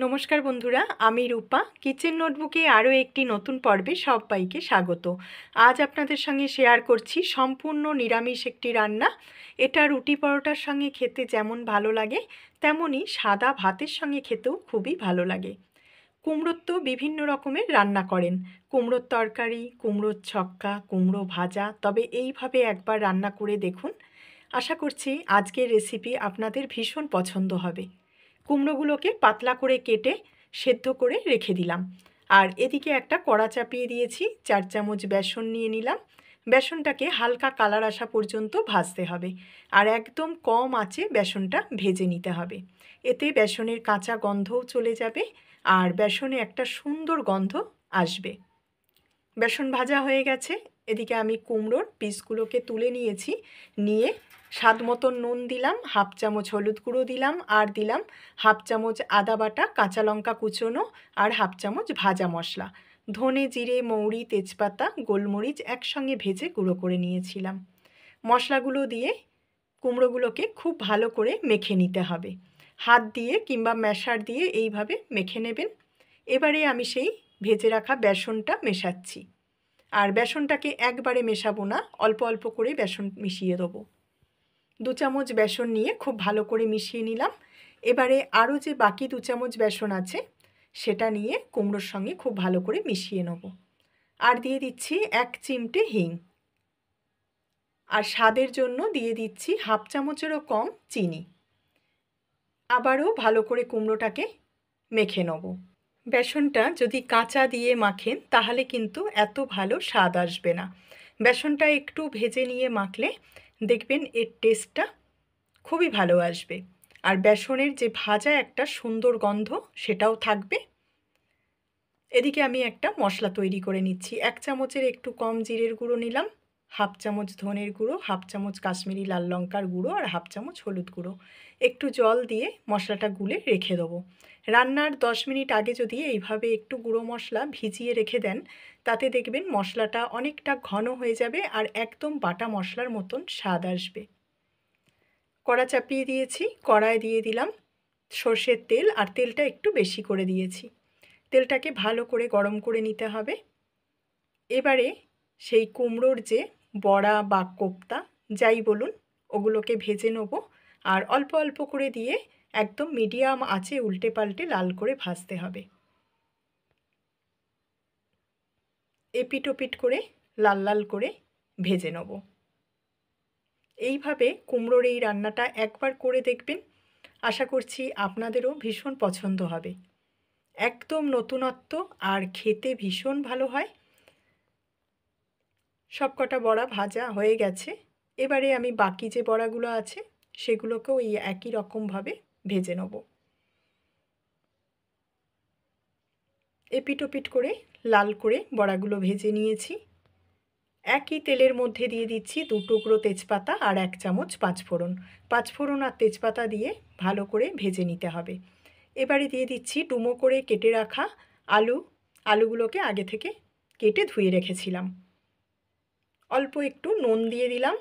নমস্কার বন্ধুরা, আমি রূপা কিচেন নোটবুকে আরও একটি নতুন পর্বে সবাইকে স্বাগত। আজ আপনাদের সঙ্গে শেয়ার করছি সম্পূর্ণ নিরামিষ একটি রান্না। এটা রুটি পরোটার সঙ্গে খেতে যেমন ভালো লাগে, তেমনই সাদা ভাতের সঙ্গে খেতেও খুবই ভালো লাগে। কুমড়োর তো বিভিন্ন রকমের রান্না করেন, কুমড়োর তরকারি, কুমড়োর ছক্কা, কুমড়ো ভাজা। তবে এইভাবে একবার রান্না করে দেখুন, আশা করছি আজকের রেসিপি আপনাদের ভীষণ পছন্দ হবে। কুমড়োগুলোকে পাতলা করে কেটে সেদ্ধ করে রেখে দিলাম। আর এদিকে একটা কড়া চাপিয়ে দিয়েছি, 4 চামচ বেসন নিয়ে নিলাম। বেসনটাকে হালকা কালার আসা পর্যন্ত ভাজতে হবে, আর একদম কম আঁচে বেসনটা ভেজে নিতে হবে। এতে বেসনের কাঁচা গন্ধও চলে যাবে, আর বেসনে একটা সুন্দর গন্ধ আসবে। বেসন ভাজা হয়ে গেছে। এদিকে আমি কুমড়োর পিসগুলোকে তুলে নিয়েছি। নিয়ে স্বাদ মতন নুন দিলাম, হাফ চামচ হলুদ গুঁড়ো দিলাম, আর দিলাম হাফ চামচ আদা বাটা, কাঁচা লঙ্কা কুচোনো, আর হাফ চামচ ভাজা মশলা। ধনে, জিরে, মৌরি, তেজপাতা, গোলমরিচ একসঙ্গে ভেজে গুঁড়ো করে নিয়েছিলাম। মশলাগুলো দিয়ে কুমড়োগুলোকে খুব ভালো করে মেখে নিতে হবে। হাত দিয়ে কিংবা ম্যাশার দিয়ে এইভাবে মেখে নেবেন। এবারে আমি সেই ভেজে রাখা বেসনটা মেশাচ্ছি। আর বেসনটাকে একবারে মেশাবো না, অল্প অল্প করে বেসন মিশিয়ে দেবো। 2 চামচ বেসন নিয়ে খুব ভালো করে মিশিয়ে নিলাম। এবারে আরও যে বাকি 2 চামচ বেসন আছে সেটা নিয়ে কুমড়োর সঙ্গে খুব ভালো করে মিশিয়ে নেব। আর দিয়ে দিচ্ছি 1 চিমটে হিং। আর স্বাদের জন্য দিয়ে দিচ্ছি হাফ চামচেরও কম চিনি। আবারও ভালো করে কুমড়োটাকে মেখে নেব। বেসনটা যদি কাঁচা দিয়ে মাখেন তাহলে কিন্তু এত ভালো স্বাদ আসবে না। বেসনটা একটু ভেজে নিয়ে মাখলে দেখবেন এর টেস্টটা খুবই ভালো আসবে। আর বেসনের যে ভাজা একটা সুন্দর গন্ধ সেটাও থাকবে। এদিকে আমি একটা মশলা তৈরি করে নিচ্ছি। 1 চামচের একটু কম জিরের গুঁড়ো নিলাম, হাফ চামচ ধনের গুঁড়ো, হাফ চামচ কাশ্মীরি লাল লঙ্কার গুঁড়ো, আর হাফ চামচ হলুদ গুঁড়ো। একটু জল দিয়ে মশলাটা গুলে রেখে দেবো। রান্নার 10 মিনিট আগে যদি এইভাবে একটু গুঁড়ো মশলা ভিজিয়ে রেখে দেন, তাতে দেখবেন মশলাটা অনেকটা ঘন হয়ে যাবে, আর একদম বাটা মশলার মতন স্বাদ আসবে। কড়া চাপিয়ে দিয়েছি, কড়ায় দিয়ে দিলাম সর্ষের তেল, আর তেলটা একটু বেশি করে দিয়েছি। তেলটাকে ভালো করে গরম করে নিতে হবে। এবারে সেই কুমড়োর যে বড়া বা কোপ্তা যাই বলুন, ওগুলোকে ভেজে নেব। আর অল্প অল্প করে দিয়ে একদম মিডিয়াম আঁচে উল্টে পাল্টে লাল করে ভাজতে হবে। এপিট ওপিট করে লাল লাল করে ভেজে নেব। এইভাবে কুমড়োর এই রান্নাটা একবার করে দেখবেন, আশা করছি আপনাদেরও ভীষণ পছন্দ হবে। একদম নতুনত্ব, আর খেতে ভীষণ ভালো হয়। সব কটা বড়া ভাজা হয়ে গেছে। এবারে আমি বাকি যে বড়াগুলো আছে সেগুলোকেও এই একই রকমভাবে ভেজে নেব। এপিট ওপিট করে লাল করে বড়াগুলো ভেজে নিয়েছি। একই তেলের মধ্যে দিয়ে দিচ্ছি 2 টুকরো তেজপাতা আর 1 চামচ পাঁচফোড়ন। পাঁচফোড়ন আর তেজপাতা দিয়ে ভালো করে ভেজে নিতে হবে। এবারে দিয়ে দিচ্ছি ডুমো করে কেটে রাখা আলুগুলোকে আগে থেকে কেটে ধুয়ে রেখেছিলাম। অল্প একটু নুন দিয়ে দিলাম।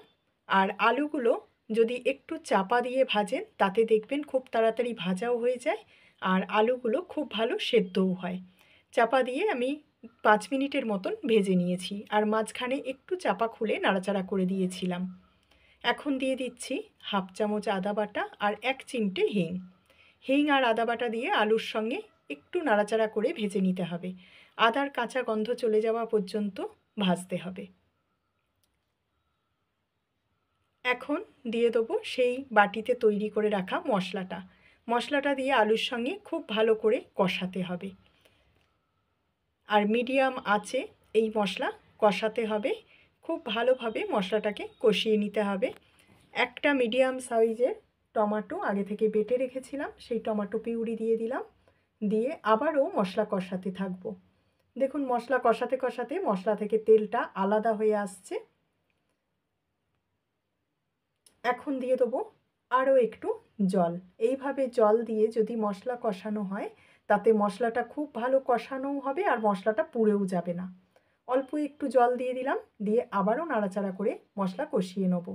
আর আলুগুলো যদি একটু চাপা দিয়ে ভাজেন তাতে দেখবেন খুব তাড়াতাড়ি ভাজাও হয়ে যায়, আর আলুগুলো খুব ভালো সেদ্ধও হয়। চাপা দিয়ে আমি 5 মিনিটের মতন ভেজে নিয়েছি, আর মাঝখানে একটু চাপা খুলে নাড়াচাড়া করে দিয়েছিলাম। এখন দিয়ে দিচ্ছি হাফ চামচ আদা বাটা আর 1 চিমটে হিং। হিং আর আদা বাটা দিয়ে আলুর সঙ্গে একটু নাড়াচাড়া করে ভেজে নিতে হবে। আদার কাঁচা গন্ধ চলে যাওয়া পর্যন্ত ভাজতে হবে। এখন দিয়ে দেবো সেই বাটিতে তৈরি করে রাখা মশলাটা। মশলাটা দিয়ে আলুর সঙ্গে খুব ভালো করে কষাতে হবে, আর মিডিয়াম আঁচে এই মশলা কষাতে হবে। খুব ভালোভাবে মশলাটাকে কষিয়ে নিতে হবে। একটা মিডিয়াম সাইজের টমেটো আগে থেকে বেটে রেখেছিলাম, সেই টমেটো পিউরি দিয়ে দিলাম। দিয়ে আবারও মশলা কষাতে থাকবো। দেখুন মশলা কষাতে কষাতে মশলা থেকে তেলটা আলাদা হয়ে আসছে। এখন দিয়ে দেবো আরও একটু জল। এইভাবে জল দিয়ে যদি মশলা কষানো হয় তাতে মশলাটা খুব ভালো কষানোও হবে, আর মশলাটা পুড়েও যাবে না। অল্প একটু জল দিয়ে দিলাম, দিয়ে আবারও নাড়াচাড়া করে মশলা কষিয়ে নেব।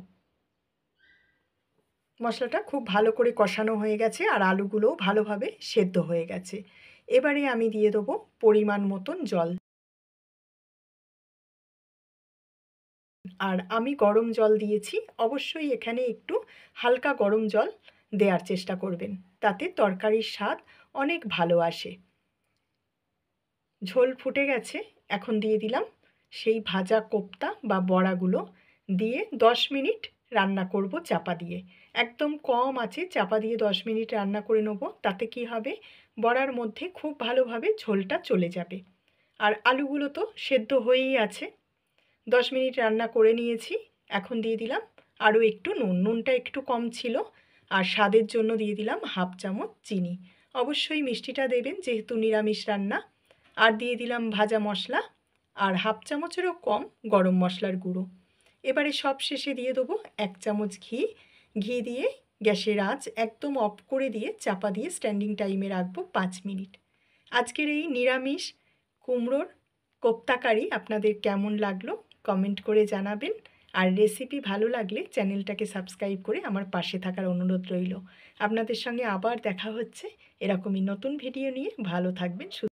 মশলাটা খুব ভালো করে কষানো হয়ে গেছে আর আলুগুলোও ভালোভাবে সেদ্ধ হয়ে গেছে। এবারে আমি দিয়ে দেবো পরিমাণ মতন জল। আর আমি গরম জল দিয়েছি। অবশ্যই এখানে একটু হালকা গরম জল দেওয়ার চেষ্টা করবেন, তাতে তরকারির স্বাদ অনেক ভালো আসে। ঝোল ফুটে গেছে, এখন দিয়ে দিলাম সেই ভাজা কোপ্তা বা বড়াগুলো, দিয়ে 10 মিনিট রান্না করব চাপা দিয়ে। একদম কম আঁচে চাপা দিয়ে 10 মিনিট রান্না করে নেব। তাতে কি হবে, বড়ার মধ্যে খুব ভালোভাবে ঝোলটা চলে যাবে। আর আলুগুলো তো সেদ্ধ হয়েই আছে। 10 মিনিট রান্না করে নিয়েছি। এখন দিয়ে দিলাম আরও একটু নুন। নুনটা একটু কম ছিল। আর স্বাদের জন্য দিয়ে দিলাম হাফ চামচ চিনি। অবশ্যই মিষ্টিটা দেবেন যেহেতু নিরামিষ রান্না। আর দিয়ে দিলাম ভাজা মশলা আর হাফ চামচেরও কম গরম মশলার গুঁড়ো। এবারে সব শেষে দিয়ে দেবো 1 চামচ ঘি। ঘি দিয়ে গ্যাসের আঁচ একদম অফ করে দিয়ে চাপা দিয়ে স্ট্যান্ডিং টাইমে রাখবো 5 মিনিট। আজকের এই নিরামিষ কুমড়োর কোপ্তা কারি আপনাদের কেমন লাগলো কমেন্ট করে জানাবেন। আর রেসিপি ভালো লাগলে চ্যানেলটাকে সাবস্ক্রাইব করে আমার পাশে থাকার অনুরোধ রইল। আপনাদের সঙ্গে আবার দেখা হচ্ছে এরকমই নতুন ভিডিও নিয়ে। ভালো থাকবেন।